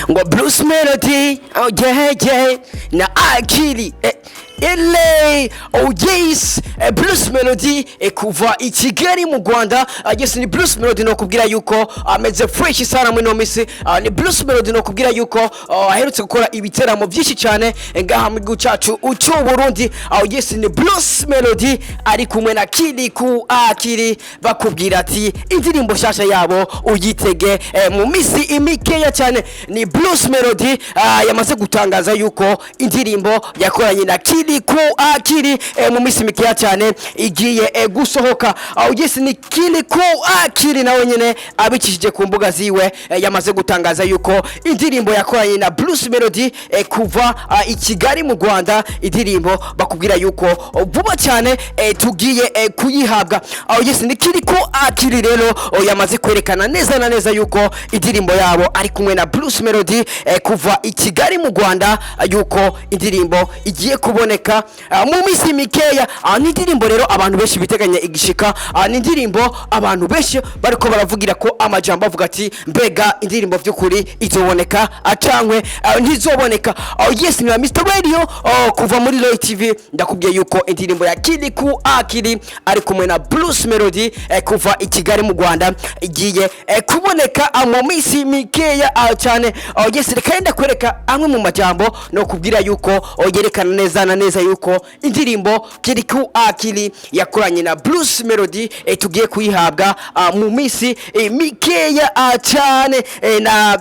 ngo Bruce Melody, oh yeah yeah, na Akili ele oh yes, Bruce Melody kuva i Kigali mu Rwanda. Yes, ni Bruce Melody no kubwira yuko ameze fresh sana muri no misi. Ni Bruce Melody no kubwira yuko aherutse gukora ibiteramo byinshi cyane ngaha mu gihugu cyacu ucu Burundi. Yes, ni Bruce Melody ari kumwe na KILIKOU-AKILI bakubwira ati indirimbo shasha yabo uyitege mu misi imikeya cyane. Ni Bruce Melody yamaze gutangaza yuko indirimbo yakoranye na KILIKOU-AKILI mu misi mikeya cyane igiye gusohoka. Yes, ni KILIKOU-AKILI nawe nyene abikishije ku mbuga ziwe yamaze gutangaza yuko indirimbo yakoranye na Bruce Melody kuva i Kigali mu Rwanda, indirimbo bakubwira yuko vuba cyane tugiye kuyihabwa. Yes, ni KILIKOU-AKILI rero yamaze kwerekana neza na neza yuko indirimbo yabo ari kumwe na Bruce Melody kuva i Kigali mu Rwanda, yuko indirimbo igiye kuboneka mu misi mikeya. Ni indirimbo rero abantu benshi biteganya igishika. Ni indirimbo abantu benshi bariko baravugira ko amajambo avuga ati mbega indirimbo by'ukuri izoboneka acangwe ntizoboneka. Yes, ni Mr Radio kuva muri Roy TV ndakubwiye yuko indirimbo ya KILIKOU-AKILI ari kumwe na Bruce Melody kuva i Kigali mu Rwanda igiye kuboneka mu misi mikeya cyane. Yes, reka ndakwereka amwe mu majambo no kubwira yuko yerekana neza na neza yuko indirimbo KILIKOU-AKILI yakoranye na Bruce Melody tugiye kuyihabwa mu misi mikeya cyane. Na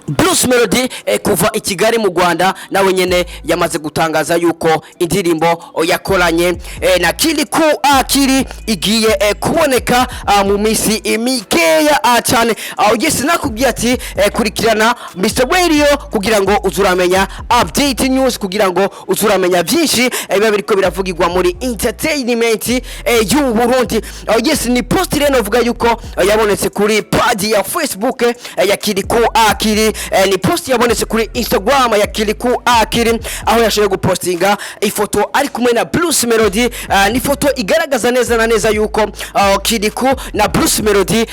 Bruce Melody kuva i Kigali mu Rwanda nawe nyene yamaze gutangaza yuko indirimbo yakoranye na KILIKOU-AKILI igiye kuboneka mu misi mikeya cyane. Yes, nakubwiye ati kurikirana Mr Radio kugira ngo uzuramenya update news, kugira ngo uzuramenya byinshi biba biriko biravugirwa muri entertainment y'u Burundi. Yes, ni post reno vuga yuko yabonetse kuri page ya Facebook ya KILIKOU-AKILI. Ni post yabonetse kuri Instagram ya KILIKOU-AKILI aho yashoboye gupostinga ifoto ari kumwe na Bruce Melody. Ni foto igaragaza neza na neza yuko KILIKOU na Bruce Melody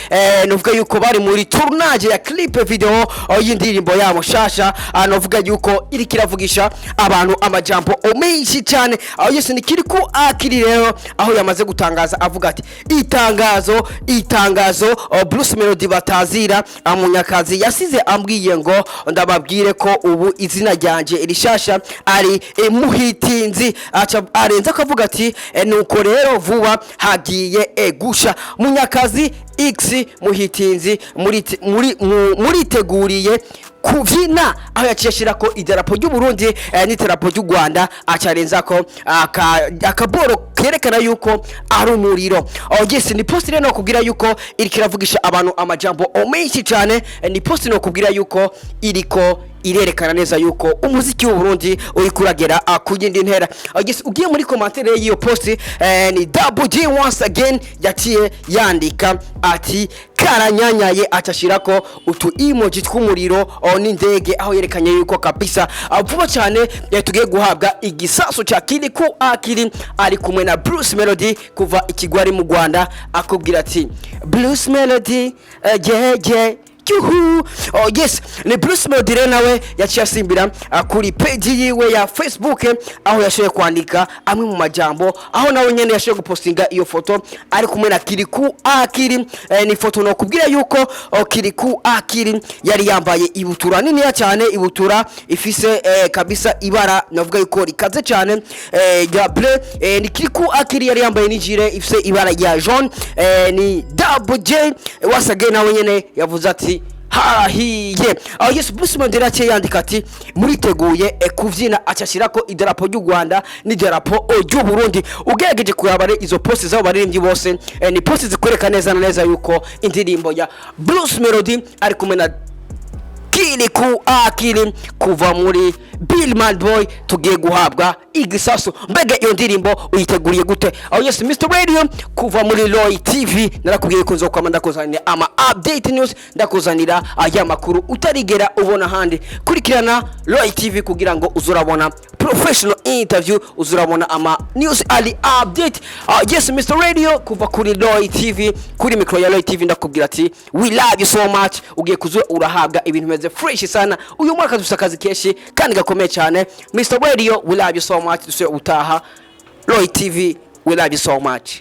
novuga yuko bari muri tournage ya clip video y'indirimbo yabo shasha. Novuga yuko iri kiravugisha abantu amajambo menshi cyane. Yes, ni KILIKOU-AKILI rero aho yamaze gutangaza avuga ati itangazo Bruce Melody batazira Munyakazi yasize ambwiye ngo ndababwire ko ubu izina ryanje irishasha ari muhitinzi. Arenza akavuga ati nuko rero vuba hagiye gusha Munyakazi X muhitinzi muriteguriye kuvyina. Aho yacishira ko idarapo ry'u Burundi n'idarapo ry'u Rwanda, acarenza ko akaboro kerekana yuko ari umuriro. Yes, ni post rero no kubwira yuko iri kiravugisha abantu amajambo menshi cyane. Ni post no kubwira yuko iriko irerekana neza yuko umuziki w'u Burundi uri kuragera kugenda ntera. Yes, ugiye muri commentaire y'iyo post ni Double G once again yatiye yandika ati karanyanyaye, atashirako utu emoji tw'umuriro n'indege, aho yerekanye yuko kabisa vuba cyane tugiye guhabwa igisasu cha KILIKOU-AKILI ari kumwe na Bruce Melody kuva i Kigali mu Rwanda. Akubwira ati Bruce Melody yeah. Yes, ni Bruce Melody nawe yaciye asimbira kuri page yiwe ya Facebook aho yashoye kwandika amwe mu majambo, aho nawe nyene yashoye gupostinga iyo foto ari kumwe na KILIKOU-AKILI. Ni foto no kubwira yuko KILIKOU-AKILI yari yambaye ibutura nini cyane, ibutura ifise kabisa ibara navuga yuko rikaze cyane ya bleu. Ni KILIKOU-AKILI yari yambaye nijire ifise ibara ya jaune. Ni Double J wasage nawe nyene yavuze ati harahiye. Yes, Bruce Melody yaciye yandika ati muriteguye kuvyina, acashirako idarapo ry'u Rwanda n'idarapo ry'u Burundi. Ugerageje kurabare izo post zabo baririmbyi bose ni post zikoreka neza na neza yuko indirimbo ya Bruce Melody ari kumwe na KILIKOU-AKILI kuva muri Bill Man Boy tugiye guhabwa igisasu. Mbega iyo ndirimbo uyiteguriye gute? Yes, Mr Radio kuva muri Roy TV narakubwiye ko nzokwama ndakuzanira ama update news, ndakuzanira aya makuru utarigera ubona handi. Kurikirana Roy TV kugira ngo uzurabona professional interview, uzurabona ama news ali update. Yes Mr Radio kuva kuri Roy TV, kuri micro ya Roy TV ndakubwira ati we love you so much. Ugiye kuzura urahabwa ibintu bimeze fresh sana. Uyu mwaka dufite akazi keshi kandi gakomeye cyane. Mr Radio we love you so much. Dusubire utaha. Roy TV we love you so much.